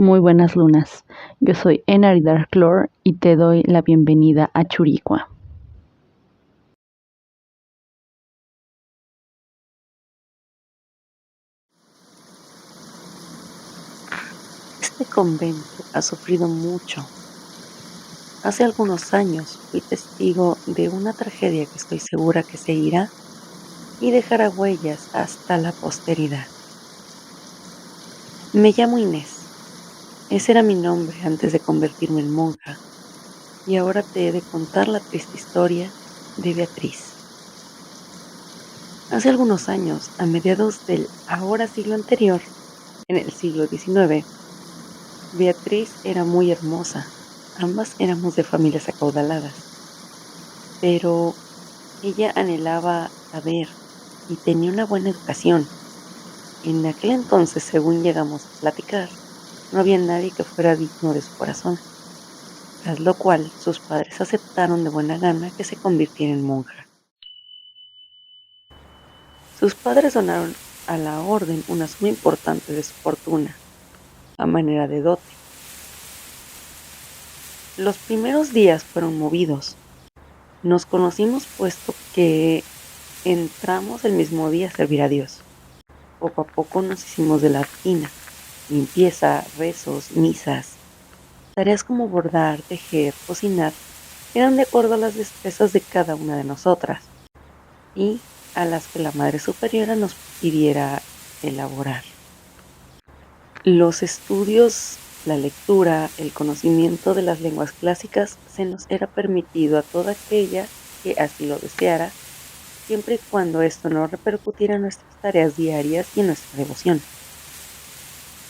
Muy buenas lunas. Yo soy Enari Darklore y te doy la bienvenida a Churiqua. Este convento ha sufrido mucho. Hace algunos años fui testigo de una tragedia que estoy segura que seguirá y dejará huellas hasta la posteridad. Me llamo Inés. Ese era mi nombre antes de convertirme en monja. Y ahora te he de contar la triste historia de Beatriz. Hace algunos años, a mediados del ahora siglo anterior, en el siglo XIX, Beatriz era muy hermosa. Ambas éramos de familias acaudaladas, pero ella anhelaba saber y tenía una buena educación. En aquel entonces, según llegamos a platicar, no había nadie que fuera digno de su corazón, tras lo cual sus padres aceptaron de buena gana que se convirtiera en monja. Sus padres donaron a la orden una suma importante de su fortuna, a manera de dote. Los primeros días fueron movidos. Nos conocimos puesto que entramos el mismo día a servir a Dios. Poco a poco nos hicimos de la rutina, limpieza, rezos, misas. Tareas como bordar, tejer, cocinar eran de acuerdo a las destrezas de cada una de nosotras y a las que la Madre Superiora nos pidiera elaborar. Los estudios, la lectura, el conocimiento de las lenguas clásicas se nos era permitido a toda aquella que así lo deseara, siempre y cuando esto no repercutiera en nuestras tareas diarias y en nuestra devoción.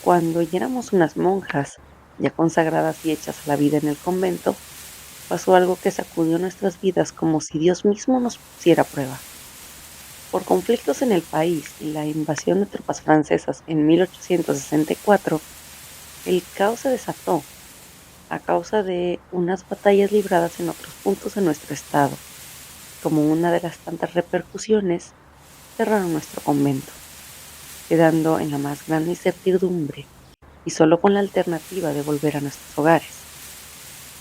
Cuando ya éramos unas monjas, ya consagradas y hechas a la vida en el convento, pasó algo que sacudió nuestras vidas como si Dios mismo nos pusiera a prueba. Por conflictos en el país y la invasión de tropas francesas en 1864, el caos se desató a causa de unas batallas libradas en otros puntos de nuestro estado. Como una de las tantas repercusiones, cerraron nuestro convento, quedando en la más grande incertidumbre y solo con la alternativa de volver a nuestros hogares.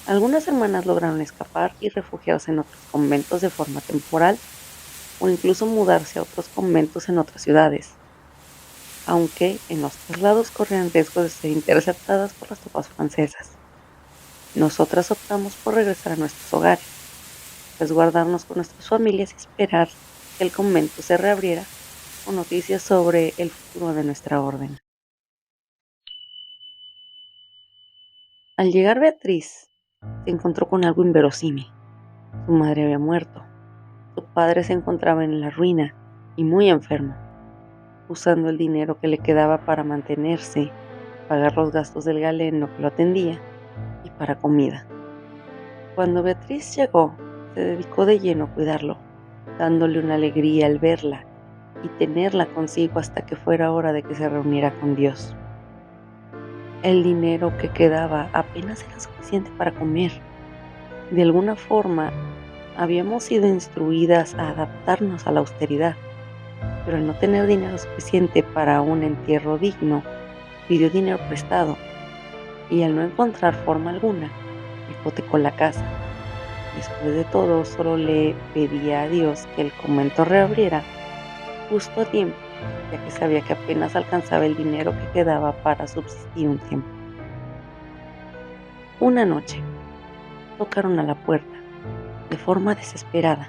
Algunas hermanas lograron escapar y refugiarse en otros conventos de forma temporal o incluso mudarse a otros conventos en otras ciudades, aunque en los traslados corrían riesgo de ser interceptadas por las tropas francesas. Nosotras optamos por regresar a nuestros hogares, resguardarnos con nuestras familias y esperar que el convento se reabriera con noticias sobre el futuro de nuestra orden. Al llegar Beatriz, se encontró con algo inverosímil. Su madre había muerto. Su padre se encontraba en la ruina y muy enfermo, usando el dinero que le quedaba para mantenerse, pagar los gastos del galeno que lo atendía y para comida. Cuando Beatriz llegó, se dedicó de lleno a cuidarlo, dándole una alegría al verla y tenerla consigo hasta que fuera hora de que se reuniera con Dios. El dinero que quedaba apenas era suficiente para comer. De alguna forma, habíamos sido instruidas a adaptarnos a la austeridad, pero al no tener dinero suficiente para un entierro digno, pidió dinero prestado y al no encontrar forma alguna, hipotecó la casa. Después de todo, solo le pedía a Dios que el convento reabriera justo a tiempo, ya que sabía que apenas alcanzaba el dinero que quedaba para subsistir un tiempo. Una noche, tocaron a la puerta, de forma desesperada.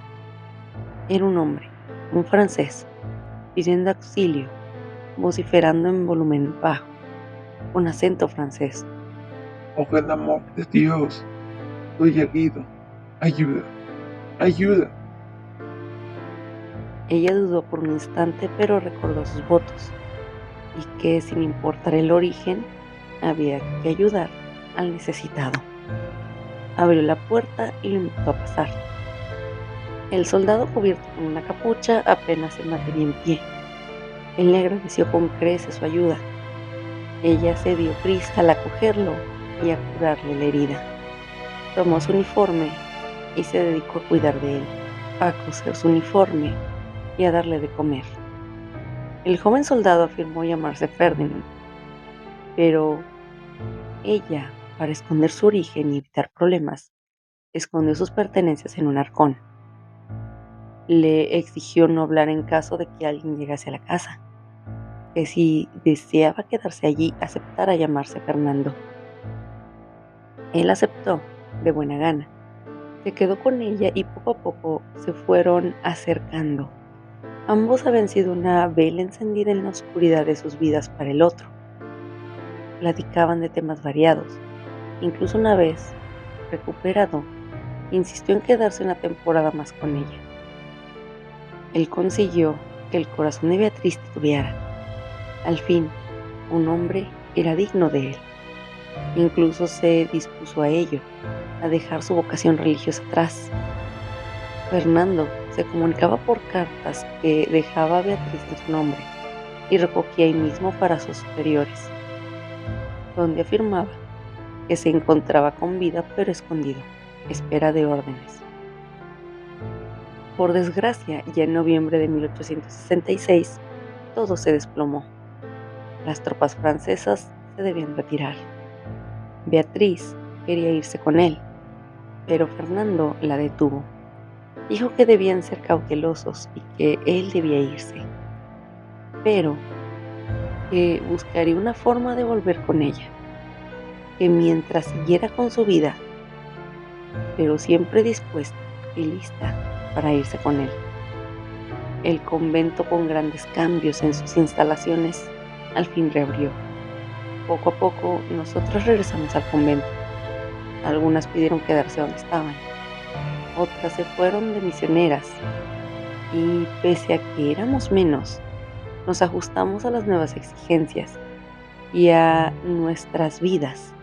Era un hombre, un francés, pidiendo auxilio, vociferando en volumen bajo, con acento francés. ¡Oh, el amor de Dios! Estoy herido. ¡Ayuda! ¡Ayuda! Ella dudó por un instante, pero recordó sus votos, y que, sin importar el origen, había que ayudar al necesitado. Abrió la puerta y lo invitó a pasar. El soldado, cubierto con una capucha, apenas se mantenía en pie. Él le agradeció con creces su ayuda. Ella se dio prisa al acogerlo y a curarle la herida. Tomó su uniforme y se dedicó a cuidar de él, a coser su uniforme y a darle de comer. El joven soldado afirmó llamarse Ferdinand, pero Ella, para esconder su origen y evitar problemas, escondió sus pertenencias en un arcón. Le exigió no hablar en caso de que alguien llegase a la casa, que si deseaba quedarse allí aceptara llamarse Fernando. Él aceptó de buena gana. Se quedó con ella y poco a poco se fueron acercando. Ambos habían sido una vela encendida en la oscuridad de sus vidas para el otro. Platicaban de temas variados. Incluso una vez, recuperado, insistió en quedarse una temporada más con ella. Él consiguió que el corazón de Beatriz titubeara. Al fin, un hombre era digno de él. Incluso se dispuso a ello, a dejar su vocación religiosa atrás. Fernando se comunicaba por cartas que dejaba a Beatriz en su nombre y recogía ahí mismo para sus superiores, donde afirmaba que se encontraba con vida pero escondido, espera de órdenes. Por desgracia, ya en noviembre de 1866, todo se desplomó. Las tropas francesas se debían retirar. Beatriz quería irse con él, pero Fernando la detuvo. Dijo que debían ser cautelosos y que él debía irse, pero que buscaría una forma de volver con ella, que mientras siguiera con su vida, pero siempre dispuesta y lista para irse con él. El convento, con grandes cambios en sus instalaciones, al fin reabrió. Poco a poco nosotros regresamos al convento. Algunas pidieron quedarse donde estaban, otras se fueron de misioneras y pese a que éramos menos, nos ajustamos a las nuevas exigencias y a nuestras vidas,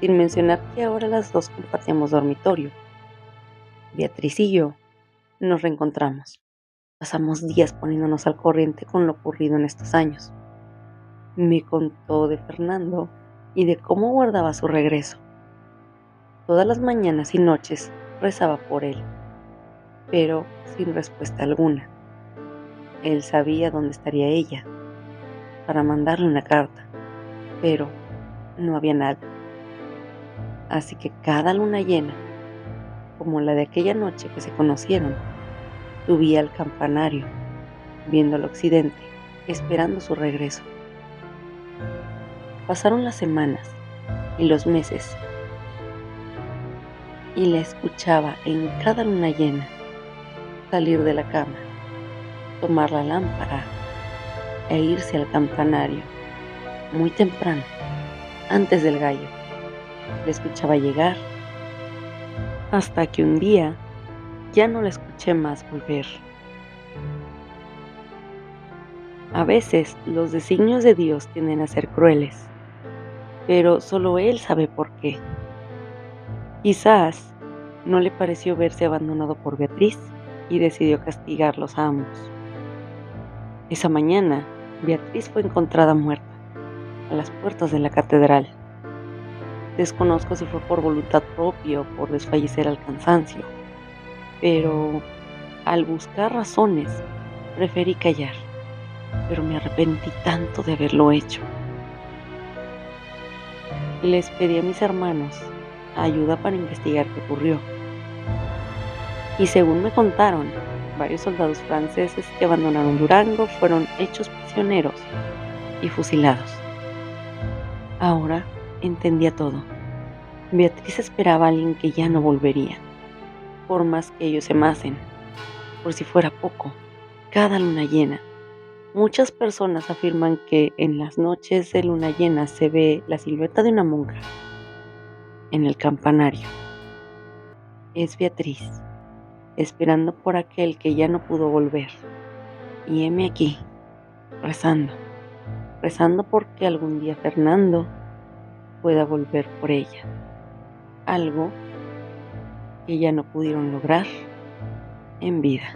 sin mencionar que ahora las dos compartíamos dormitorio. Beatriz y yo nos reencontramos. Pasamos días poniéndonos al corriente con lo ocurrido en estos años. Me contó de Fernando y de cómo guardaba su regreso. Todas las mañanas y noches rezaba por él, pero sin respuesta alguna. Él sabía dónde estaría ella para mandarle una carta, pero no había nada. Así que cada luna llena, como la de aquella noche que se conocieron, subía al campanario, viendo al occidente, esperando su regreso. Pasaron las semanas y los meses, y la escuchaba en cada luna llena salir de la cama, tomar la lámpara e irse al campanario muy temprano, antes del gallo. La escuchaba llegar hasta que un día ya no la escuché más volver. A veces los designios de Dios tienden a ser crueles, pero solo Él sabe por qué. Quizás no le pareció verse abandonado por Beatriz y decidió castigarlos a ambos. Esa mañana, Beatriz fue encontrada muerta a las puertas de la catedral. Desconozco si fue por voluntad propia o por desfallecer al cansancio, pero al buscar razones, preferí callar, pero me arrepentí tanto de haberlo hecho. Les pedí a mis hermanos ayuda para investigar qué ocurrió. Y según me contaron, varios soldados franceses que abandonaron Durango fueron hechos prisioneros y fusilados. Ahora entendía todo. Beatriz esperaba a alguien que ya no volvería, por más que ellos se amasen. Por si fuera poco, cada luna llena, muchas personas afirman que en las noches de luna llena se ve la silueta de una monja en el campanario. Es Beatriz, esperando por aquel que ya no pudo volver. Y heme aquí, rezando, rezando porque algún día Fernando pueda volver por ella. Algo que ya no pudieron lograr en vida.